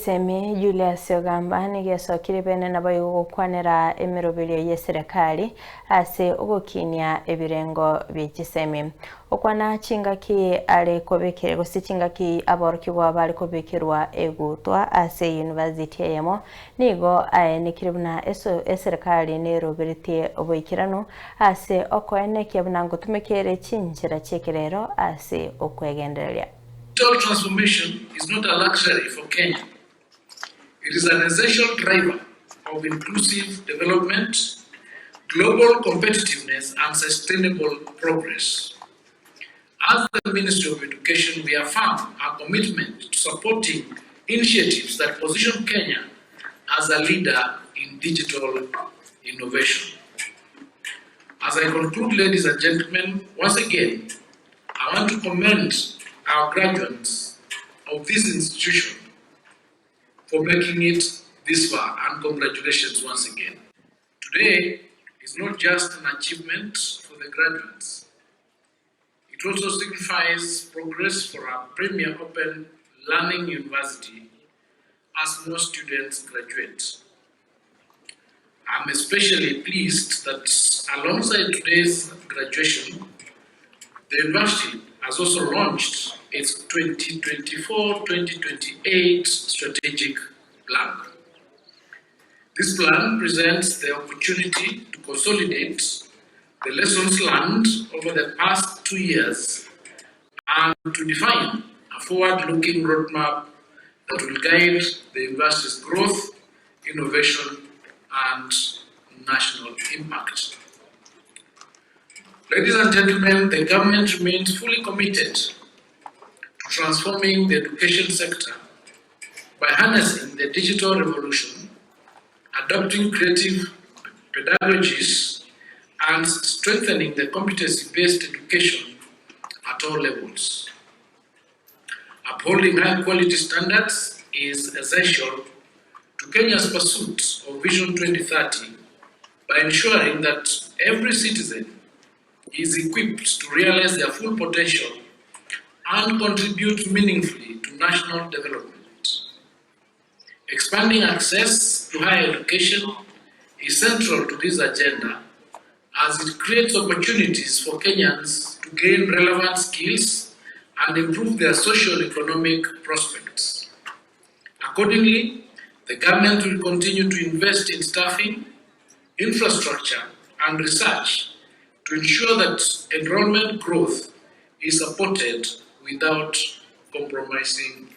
Gisemi Julius Ogamba nigiacokire bene nabo gukwanira emiroberio ye serikali ase ugukinia ebirengo bya Gisemi okwana chingaki ale kobekere gusi chingaki aborokibwa bali kobekerwa egutwa ase university yemo nigo nikiribuna serikali ne robertie oboikirano ase okoene kyabunango tumekere chinjira chekerero ase okwegendereria. Digital transformation is not a luxury for Kenya. It is an essential driver of inclusive development, global competitiveness, and sustainable progress. As the Ministry of Education, we affirm our commitment to supporting initiatives that position Kenya as a leader in digital innovation. As I conclude, ladies and gentlemen, once again, I want to commend our graduates of this institution for making it this far, and congratulations once again. Today is not just an achievement for the graduates, it also signifies progress for our premier open learning university as more students graduate. I'm especially pleased that alongside today's graduation, the university has also launched its 2024-2028 strategic plan. This plan presents the opportunity to consolidate the lessons learned over the past 2 years and to define a forward-looking roadmap that will guide the university's growth, innovation, and national impact. Ladies and gentlemen, the government remains fully committed to transforming the education sector by harnessing the digital revolution, adopting creative pedagogies, and strengthening the competency-based education at all levels. Upholding high-quality standards is essential to Kenya's pursuit of Vision 2030 by ensuring that every citizen is equipped to realize their full potential and contribute meaningfully to national development. Expanding access to higher education is central to this agenda as it creates opportunities for Kenyans to gain relevant skills and improve their socio-economic prospects. Accordingly, the government will continue to invest in staffing, infrastructure, and research to ensure that enrollment growth is supported without compromising